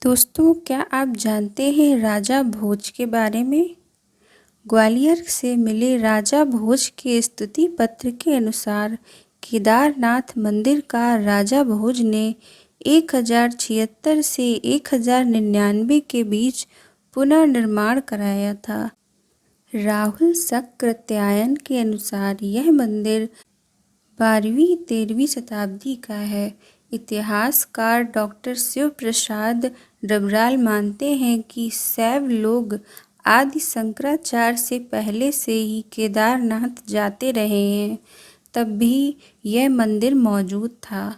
दोस्तों, क्या आप जानते हैं राजा भोज के बारे में? ग्वालियर से मिले राजा भोज के स्तुति पत्र के अनुसार केदारनाथ मंदिर का राजा भोज ने 1076 से 1099 के बीच पुनर्निर्माण कराया था। राहुल शक्रत्यायन के अनुसार यह मंदिर 12वीं-13वीं शताब्दी का है। इतिहासकार डॉक्टर शिव प्रसाद डबराल मानते हैं कि शैव लोग आदि शंकराचार्य से पहले से ही केदारनाथ जाते रहे हैं, तब भी यह मंदिर मौजूद था।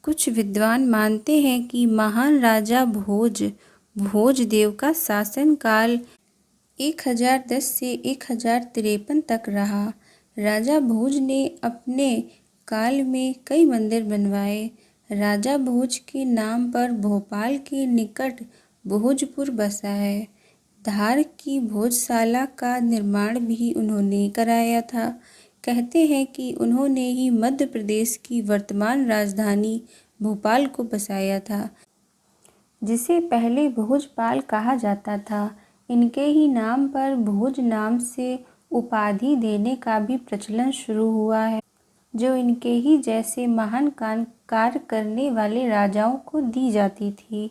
कुछ विद्वान मानते हैं कि महान राजा भोजदेव का शासनकाल 1010 से 1053 तक रहा। राजा भोज ने अपने काल में कई मंदिर बनवाए। राजा भोज के नाम पर भोपाल के निकट भोजपुर बसा है। धार की भोजशाला का निर्माण भी उन्होंने कराया था। कहते हैं कि उन्होंने ही मध्य प्रदेश की वर्तमान राजधानी भोपाल को बसाया था, जिसे पहले भोजपाल कहा जाता था। इनके ही नाम पर भोज नाम से उपाधि देने का भी प्रचलन शुरू हुआ है, जो इनके ही जैसे महान कार्य करने वाले राजाओं को दी जाती थी।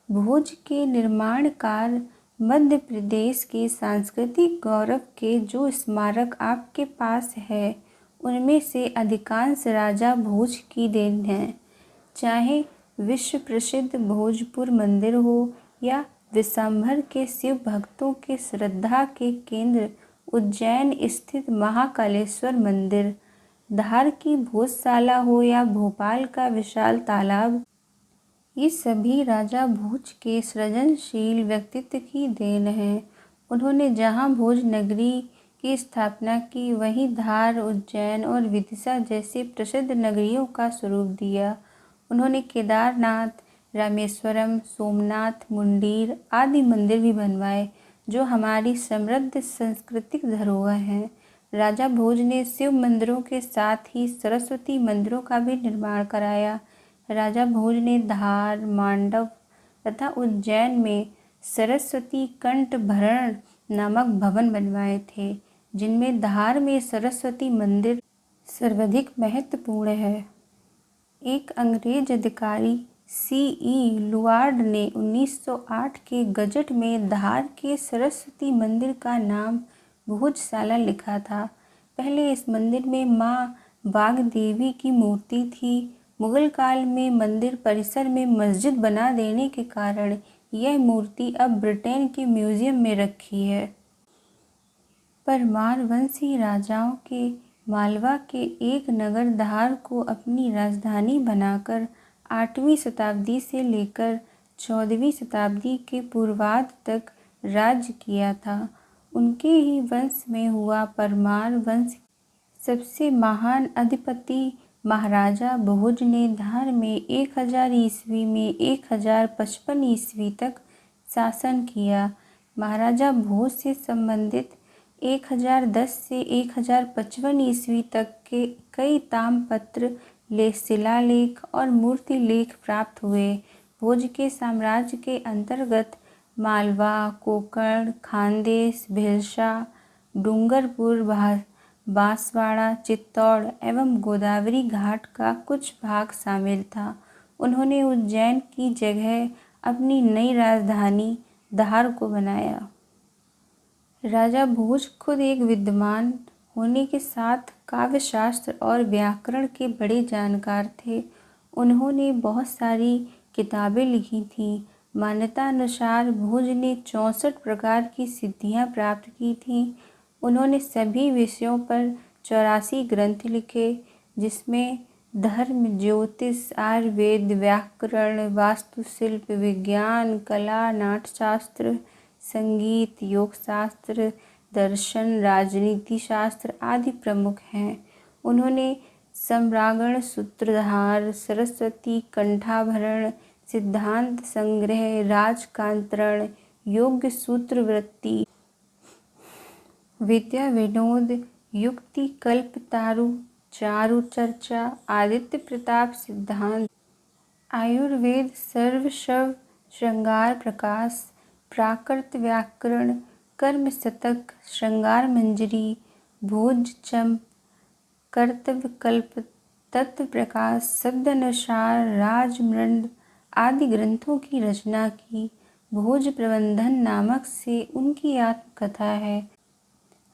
भोज के निर्माण कार्य मध्य प्रदेश के सांस्कृतिक गौरव के जो स्मारक आपके पास है, उनमें से अधिकांश राजा भोज की देन है। चाहे विश्व प्रसिद्ध भोजपुर मंदिर हो या विश्वभर के शिव भक्तों के श्रद्धा के केंद्र उज्जैन स्थित महाकालेश्वर मंदिर, धार की भोजशाला हो या भोपाल का विशाल तालाब, ये सभी राजा भोज के सृजनशील व्यक्तित्व की देन है। उन्होंने जहाँ भोज नगरी की स्थापना की, वहीं धार, उज्जैन और विदिशा जैसे प्रसिद्ध नगरियों का स्वरूप दिया। उन्होंने केदारनाथ, रामेश्वरम, सोमनाथ, मुंडीर आदि मंदिर भी बनवाए, जो हमारी समृद्ध सांस्कृतिक धरोहर हैं। राजा भोज ने शिव मंदिरों के साथ ही सरस्वती मंदिरों का भी निर्माण कराया। राजा भोज ने धार, मांडव तथा उज्जैन में सरस्वती कंठ भरण नामक भवन बनवाए थे, जिनमें धार में सरस्वती मंदिर सर्वाधिक महत्वपूर्ण है। एक अंग्रेज अधिकारी C.E. लुआर्ड ने 1908 के गजट में धार के सरस्वती मंदिर का नाम भोजशाला लिखा था। पहले इस मंदिर में मां वाग्देवी की मूर्ति थी। मुगल काल में मंदिर परिसर में मस्जिद बना देने के कारण यह मूर्ति अब ब्रिटेन के म्यूजियम में रखी है। परमार वंशी राजाओं के मालवा के एक नगर धार को अपनी राजधानी बनाकर 8वीं शताब्दी से लेकर 14वीं शताब्दी के पूर्वार्ध तक राज्य किया था। उनके ही वंश में हुआ परमार वंश सबसे महान अधिपति महाराजा भोज ने धार में 1000 ईस्वी में 1055 ईस्वी तक शासन किया। महाराजा भोज से संबंधित 1010 से 1055 ईस्वी तक के कई ताम्रपत्र, शिलालेख और मूर्ति लेख प्राप्त हुए। भोज के साम्राज्य के अंतर्गत मालवा, कोंकण, खानदेश, भिलसा, डूंगरपुर, बांसवाड़ा, चित्तौड़ एवं गोदावरी घाट का कुछ भाग शामिल था। उन्होंने उज्जैन की जगह अपनी नई राजधानी धार को बनाया। राजा भोज खुद एक विद्वान होने के साथ काव्यशास्त्र और व्याकरण के बड़े जानकार थे। उन्होंने बहुत सारी किताबें लिखी थीं। मान्यता अनुसार भोज ने 64 प्रकार की सिद्धियां प्राप्त की थीं। उन्होंने सभी विषयों पर 84 ग्रंथ लिखे, जिसमें धर्म, ज्योतिष, आयुर्वेद, व्याकरण, वास्तुशिल्प, विज्ञान, कला, नाट्यशास्त्र, संगीत, योगशास्त्र, दर्शन, राजनीति शास्त्र आदि प्रमुख हैं। उन्होंने सम्रागण, सूत्रधार, सरस्वती कंठाभरण, सिद्धांत संग्रह, राजकांतरण, योग सूत्रवृत्ति, विद्या विनोद, युक्ति कल्पतारु, चारु चर्चा, आदित्य प्रताप सिद्धांत, आयुर्वेद, सर्वशव, श्रृंगार प्रकाश, प्राकृत व्याकरण, कर्म शतक, श्रृंगार मंजरी, भोज चंप, कर्तव्य कल्प, तत्व प्रकाश, शब्द अनुसार, राजमृंड आदि ग्रंथों की रचना की। भोज प्रबंधन नामक से उनकी आत्मकथा है।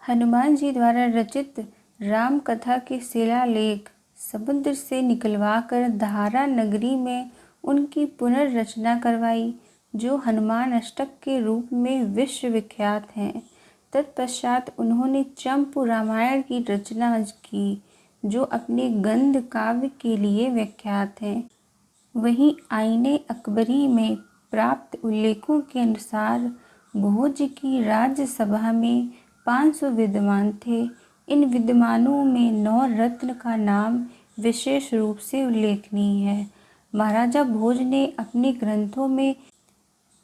हनुमान जी द्वारा रचित राम कथा के शिलालेख समुद्र से निकलवाकर धारा नगरी में उनकी पुनर्रचना करवाई, जो हनुमान अष्टक के रूप में विश्वविख्यात हैं। तत्पश्चात उन्होंने चंपू रामायण की रचना की, जो अपने गद्य काव्य के लिए विख्यात हैं। वहीं आईने अकबरी में प्राप्त उल्लेखों के अनुसार भोज की राज्यसभा में 500 विद्वान थे। इन विद्वानों में 9 रत्न का नाम विशेष रूप से उल्लेखनीय है। महाराजा भोज ने अपने ग्रंथों में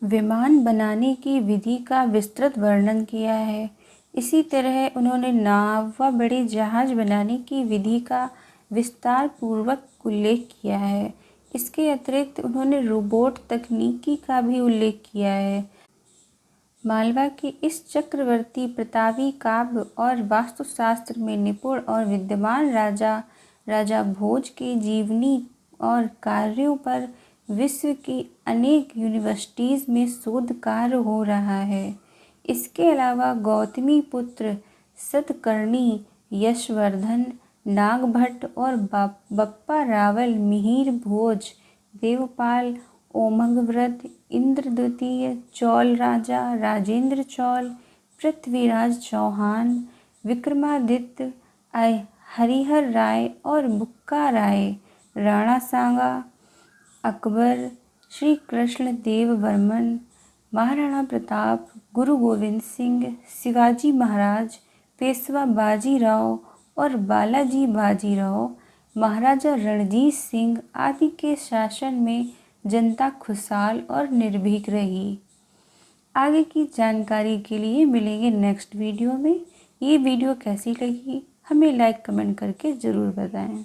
विमान बनाने की विधि का विस्तृत वर्णन किया है। इसी तरह उन्होंने नाव व बड़े जहाज बनाने की विधि का विस्तार पूर्वक उल्लेख किया है। इसके अतिरिक्त उन्होंने रोबोट तकनीकी का भी उल्लेख किया है। मालवा के इस चक्रवर्ती प्रतापी काव्य और वास्तुशास्त्र में निपुण और विद्वान राजा भोज के जीवनी और कार्यों पर विश्व की अनेक यूनिवर्सिटीज़ में शोध कार्य हो रहा है। इसके अलावा गौतमी पुत्र, सतकर्णी, यशवर्धन, नागभट्ट और बप्पा रावल, मिहिर भोज, देवपाल, ओमंगव्रत, इंद्र द्वितीय, चौल राजा, राजेंद्र चौल, पृथ्वीराज चौहान, विक्रमादित्य, हरिहर राय और बुक्का राय, राणा सांगा, अकबर, श्री कृष्ण देव वर्मन, महाराणा प्रताप, गुरु गोविंद सिंह, शिवाजी महाराज, पेशवा बाजीराव और बालाजी बाजीराव, महाराजा रणजीत सिंह आदि के शासन में जनता खुशहाल और निर्भीक रही। आगे की जानकारी के लिए मिलेंगे नेक्स्ट वीडियो में। ये वीडियो कैसी लगी हमें लाइक कमेंट करके ज़रूर बताएं।